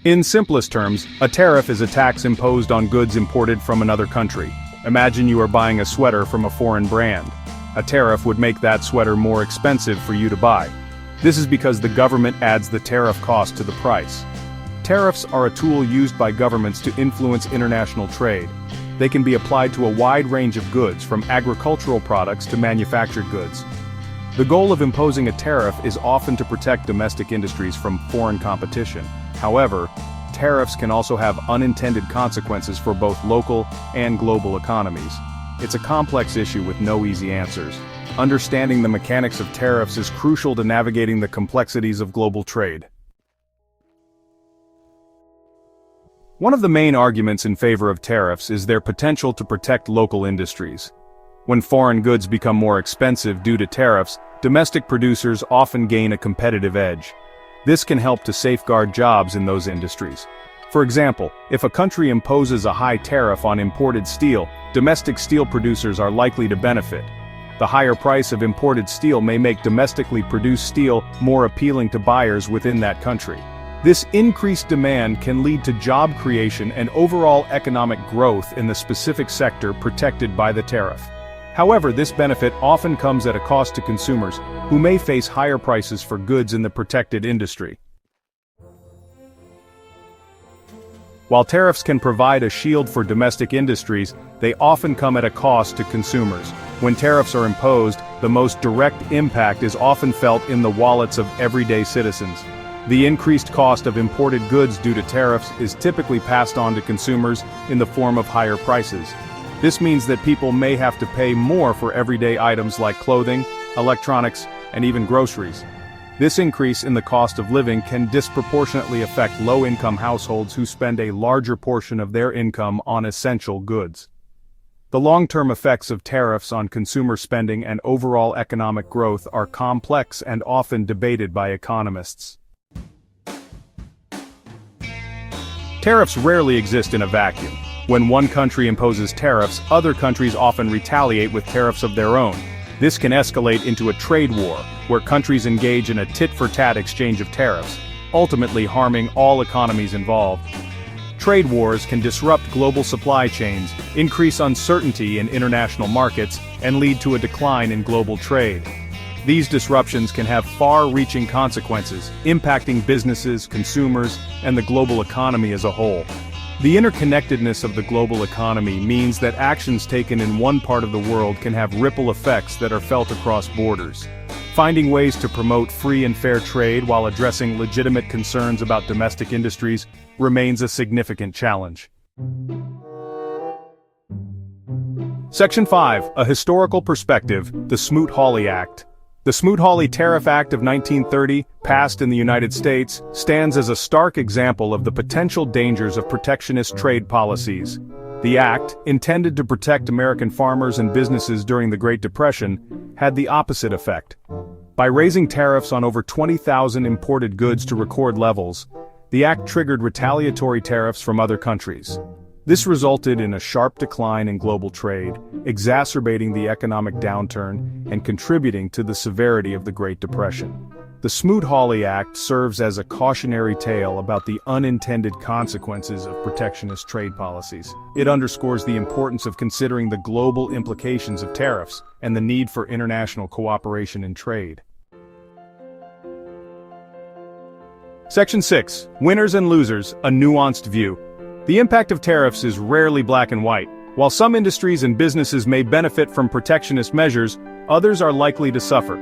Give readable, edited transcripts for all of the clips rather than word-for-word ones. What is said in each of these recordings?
In simplest terms, a tariff is a tax imposed on goods imported from another country. Imagine you are buying a sweater from a foreign brand. A tariff would make that sweater more expensive for you to buy. This is because the government adds the tariff cost to the price. Tariffs are a tool used by governments to influence international trade. They can be applied to a wide range of goods, from agricultural products to manufactured goods. The goal of imposing a tariff is often to protect domestic industries from foreign competition. However, tariffs can also have unintended consequences for both local and global economies. It's a complex issue with no easy answers. Understanding the mechanics of tariffs is crucial to navigating the complexities of global trade. One of the main arguments in favor of tariffs is their potential to protect local industries. When foreign goods become more expensive due to tariffs, domestic producers often gain a competitive edge. This can help to safeguard jobs in those industries. For example, if a country imposes a high tariff on imported steel, domestic steel producers are likely to benefit. The higher price of imported steel may make domestically produced steel more appealing to buyers within that country. This increased demand can lead to job creation and overall economic growth in the specific sector protected by the tariff. However, this benefit often comes at a cost to consumers, who may face higher prices for goods in the protected industry. While tariffs can provide a shield for domestic industries, they often come at a cost to consumers. When tariffs are imposed, the most direct impact is often felt in the wallets of everyday citizens. The increased cost of imported goods due to tariffs is typically passed on to consumers in the form of higher prices. This means that people may have to pay more for everyday items like clothing, electronics, and even groceries. This increase in the cost of living can disproportionately affect low-income households who spend a larger portion of their income on essential goods. The long-term effects of tariffs on consumer spending and overall economic growth are complex and often debated by economists. Tariffs rarely exist in a vacuum. When one country imposes tariffs, other countries often retaliate with tariffs of their own. This can escalate into a trade war, where countries engage in a tit-for-tat exchange of tariffs, ultimately harming all economies involved. Trade wars can disrupt global supply chains, increase uncertainty in international markets, and lead to a decline in global trade. These disruptions can have far-reaching consequences, impacting businesses, consumers, and the global economy as a whole. The interconnectedness of the global economy means that actions taken in one part of the world can have ripple effects that are felt across borders. Finding ways to promote free and fair trade while addressing legitimate concerns about domestic industries remains a significant challenge. Section 5. A Historical Perspective, the Smoot-Hawley Act. The Smoot-Hawley Tariff Act of 1930, passed in the United States, stands as a stark example of the potential dangers of protectionist trade policies. The act, intended to protect American farmers and businesses during the Great Depression, had the opposite effect. By raising tariffs on over 20,000 imported goods to record levels, the act triggered retaliatory tariffs from other countries. This resulted in a sharp decline in global trade, exacerbating the economic downturn and contributing to the severity of the Great Depression. The Smoot-Hawley Act serves as a cautionary tale about the unintended consequences of protectionist trade policies. It underscores the importance of considering the global implications of tariffs and the need for international cooperation in trade. Section 6. Winners and Losers, a Nuanced View. The impact of tariffs is rarely black and white. While some industries and businesses may benefit from protectionist measures, others are likely to suffer.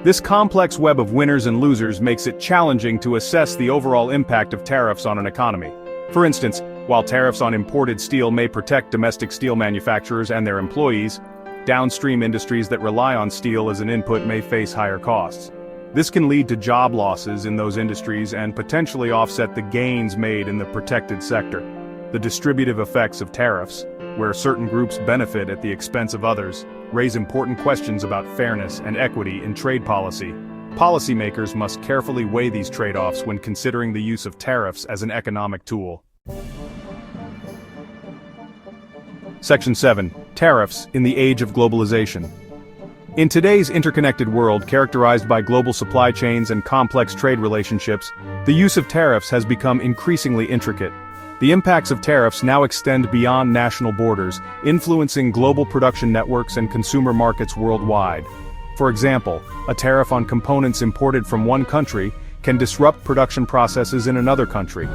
This complex web of winners and losers makes it challenging to assess the overall impact of tariffs on an economy. For instance, while tariffs on imported steel may protect domestic steel manufacturers and their employees, downstream industries that rely on steel as an input may face higher costs. This can lead to job losses in those industries and potentially offset the gains made in the protected sector. The distributive effects of tariffs, where certain groups benefit at the expense of others, raise important questions about fairness and equity in trade policy. Policymakers must carefully weigh these trade-offs when considering the use of tariffs as an economic tool. Section 7. Tariffs in the Age of Globalization. In today's interconnected world characterized by global supply chains and complex trade relationships, the use of tariffs has become increasingly intricate. The impacts of tariffs now extend beyond national borders, influencing global production networks and consumer markets worldwide. For example, a tariff on components imported from one country can disrupt production processes in another country,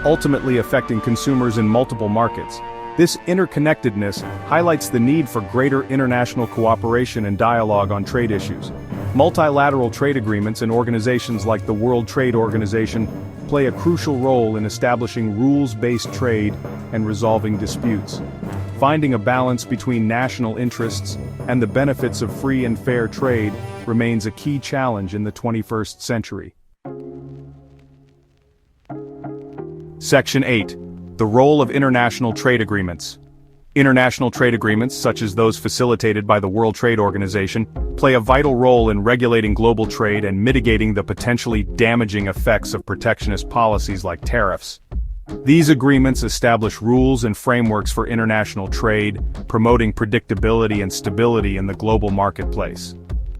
ultimately affecting consumers in multiple markets. This interconnectedness highlights the need for greater international cooperation and dialogue on trade issues. Multilateral trade agreements and organizations like the World Trade Organization play a crucial role in establishing rules-based trade and resolving disputes. Finding a balance between national interests and the benefits of free and fair trade remains a key challenge in the 21st century. Section 8. The role of international trade agreements. International trade agreements, such as those facilitated by the World Trade Organization, play a vital role in regulating global trade and mitigating the potentially damaging effects of protectionist policies like tariffs. These agreements establish rules and frameworks for international trade, promoting predictability and stability in the global marketplace.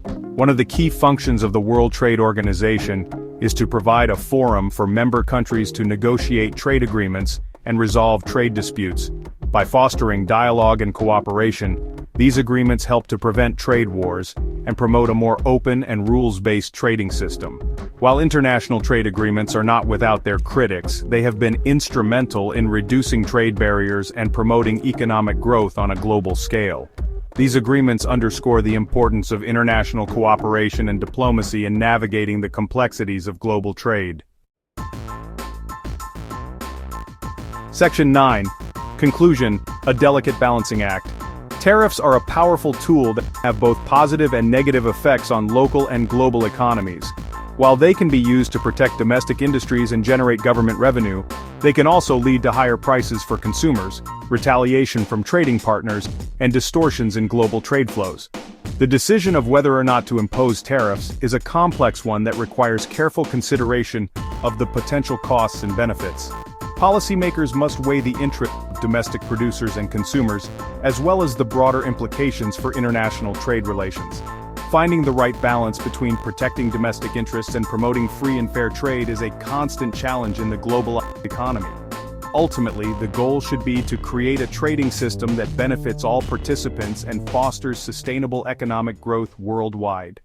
One of the key functions of the World Trade Organization is to provide a forum for member countries to negotiate trade agreements and resolve trade disputes. By fostering dialogue and cooperation, these agreements help to prevent trade wars and promote a more open and rules-based trading system. While international trade agreements are not without their critics, they have been instrumental in reducing trade barriers and promoting economic growth on a global scale. These agreements underscore the importance of international cooperation and diplomacy in navigating the complexities of global trade. Section 9. Conclusion: a delicate balancing act. Tariffs are a powerful tool that have both positive and negative effects on local and global economies. While they can be used to protect domestic industries and generate government revenue, they can also lead to higher prices for consumers, retaliation from trading partners, and distortions in global trade flows. The decision of whether or not to impose tariffs is a complex one that requires careful consideration of the potential costs and benefits. Policymakers must weigh the interests of domestic producers and consumers, as well as the broader implications for international trade relations. Finding the right balance between protecting domestic interests and promoting free and fair trade is a constant challenge in the global economy. Ultimately, the goal should be to create a trading system that benefits all participants and fosters sustainable economic growth worldwide.